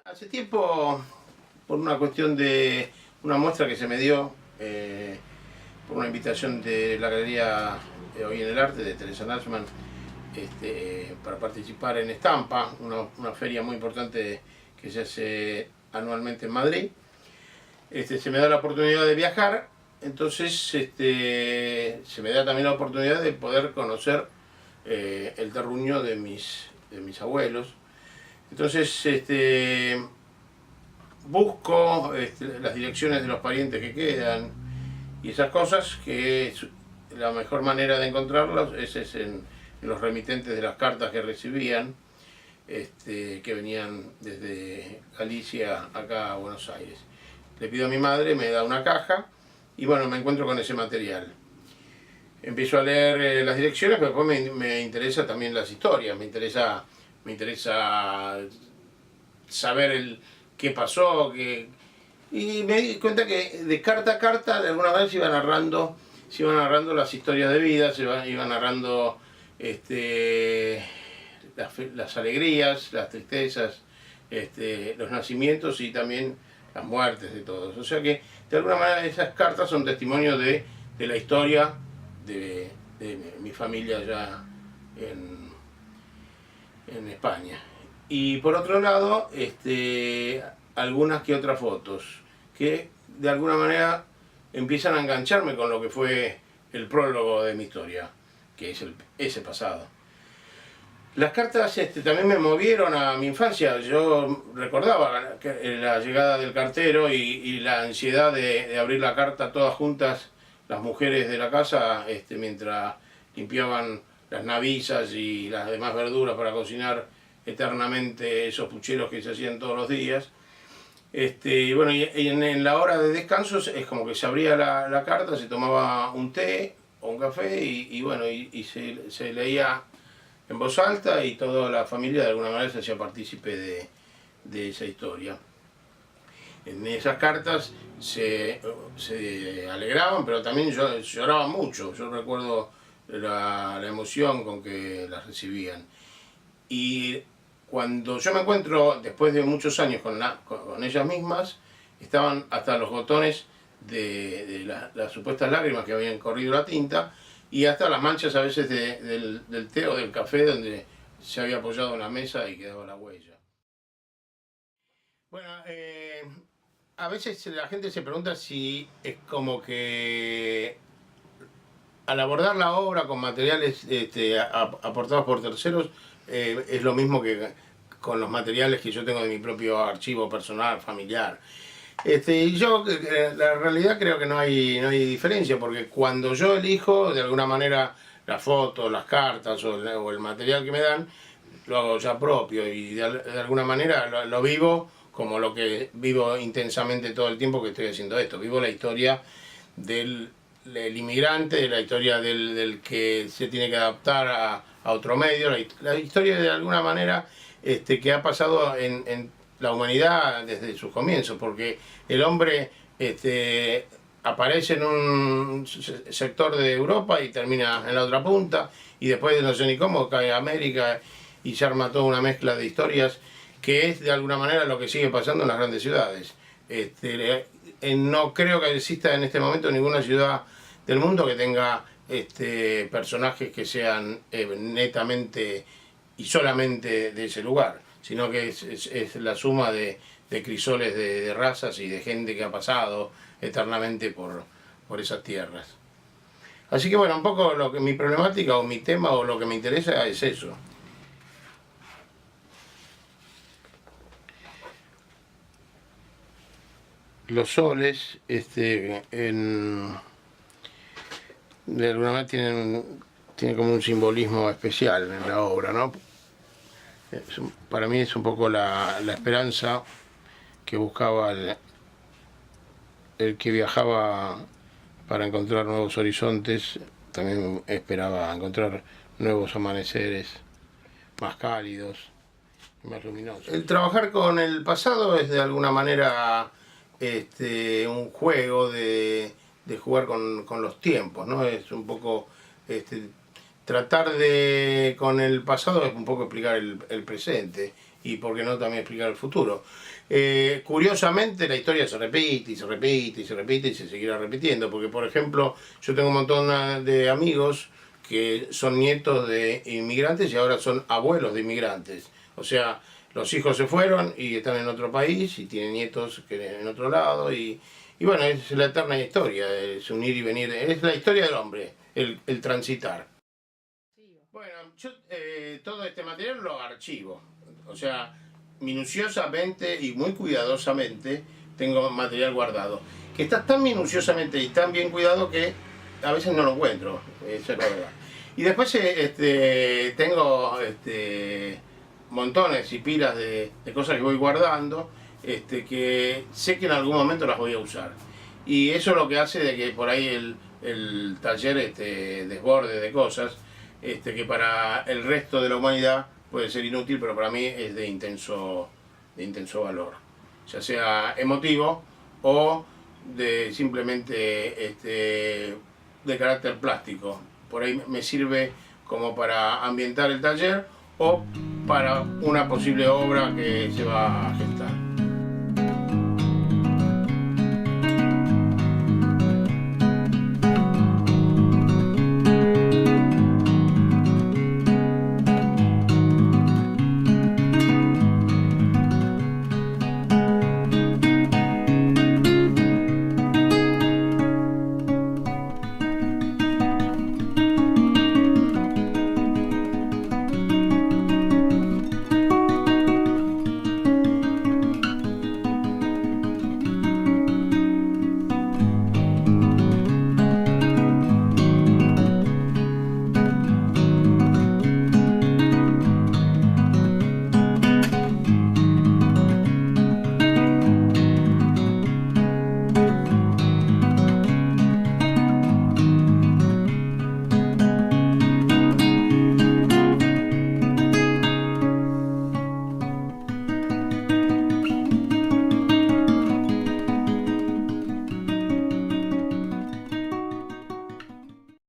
Hace tiempo, por una cuestión de una muestra que se me dio, por una invitación de la Galería Hoy en el Arte, de Teresa Nachman, para participar en Estampa, una feria muy importante que se hace anualmente en Madrid. Se me da la oportunidad de viajar, entonces se me da también la oportunidad de poder conocer el terruño de mis abuelos. Entonces busco las direcciones de los parientes que quedan y esas cosas, que la mejor manera de encontrarlos es en los remitentes de las cartas que recibían, que venían desde Galicia acá a Buenos Aires. Le pido a mi madre, me da una caja y bueno, me encuentro con ese material. Empiezo a leer las direcciones, pero después me interesa también las historias, me interesa saber qué pasó, y me di cuenta que de carta a carta de alguna manera se iban narrando las historias de vida, iban narrando las alegrías, las tristezas, los nacimientos y también las muertes de todos. O sea que de alguna manera esas cartas son testimonio de la historia de mi familia allá en España. Y por otro lado, algunas que otras fotos que de alguna manera empiezan a engancharme con lo que fue el prólogo de mi historia, que es ese pasado. Las cartas también me movieron a mi infancia. Yo recordaba la llegada del cartero y la ansiedad de abrir la carta todas juntas, las mujeres de la casa, mientras limpiaban las navisas y las demás verduras para cocinar eternamente esos pucheros que se hacían todos los días. Bueno, y en la hora de descanso es como que se abría la carta, se tomaba un té o un café y bueno, y se leía en voz alta y toda la familia de alguna manera se hacía partícipe de esa historia. En esas cartas se alegraban, pero también lloraban mucho. Yo recuerdo la emoción con que las recibían. Y cuando yo me encuentro, después de muchos años con ellas mismas, estaban hasta los botones de las supuestas lágrimas que habían corrido la tinta, y hasta las manchas a veces del té o del café donde se había apoyado en la mesa y quedaba la huella. Bueno, a veces la gente se pregunta si es como que al abordar la obra con materiales aportados por terceros, es lo mismo que con los materiales que yo tengo de mi propio archivo personal, familiar. Y yo, la realidad, creo que no hay diferencia, porque cuando yo elijo, de alguna manera, las fotos, las cartas o el material que me dan, lo hago ya propio y de alguna manera lo vivo como lo que vivo intensamente todo el tiempo que estoy haciendo esto. Vivo la historia del inmigrante, de la historia del que se tiene que adaptar a otro medio, la historia de alguna manera que ha pasado en la humanidad desde sus comienzos, porque el hombre aparece en un sector de Europa y termina en la otra punta, y después no sé ni cómo cae a América y se arma toda una mezcla de historias que es de alguna manera lo que sigue pasando en las grandes ciudades. No creo que exista en este momento ninguna ciudad del mundo que tenga personajes que sean netamente y solamente de ese lugar, sino que es la suma de crisoles de razas y de gente que ha pasado eternamente por esas tierras. Así que bueno, un poco mi problemática o mi tema o lo que me interesa es eso. Los soles, de alguna manera tienen como un simbolismo especial en la obra, ¿no? Para mí es un poco la esperanza que buscaba el que viajaba para encontrar nuevos horizontes. También esperaba encontrar nuevos amaneceres más cálidos y más luminosos. El trabajar con el pasado es de alguna manera un juego de jugar con los tiempos, ¿no? Es un poco tratar con el pasado es un poco explicar el presente y por qué no también explicar el futuro. Curiosamente la historia se repite y se repite y se repite y se seguirá repitiendo, porque por ejemplo yo tengo un montón de amigos que son nietos de inmigrantes y ahora son abuelos de inmigrantes. O sea, los hijos se fueron y están en otro país y tienen nietos que en otro lado y bueno, es la eterna historia, es un ir y venir, es la historia del hombre, el transitar. Bueno, yo todo este material lo archivo, o sea, minuciosamente y muy cuidadosamente tengo material guardado, que está tan minuciosamente y tan bien cuidado que a veces no lo encuentro, esa es la verdad. Y después tengo montones y pilas de cosas que voy guardando, que sé que en algún momento las voy a usar. Y eso es lo que hace de que por ahí el taller desborde de cosas que para el resto de la humanidad puede ser inútil, pero para mí es de intenso valor, ya sea emotivo o de simplemente de carácter plástico. Por ahí me sirve como para ambientar el taller o para una posible obra que se va a gestar.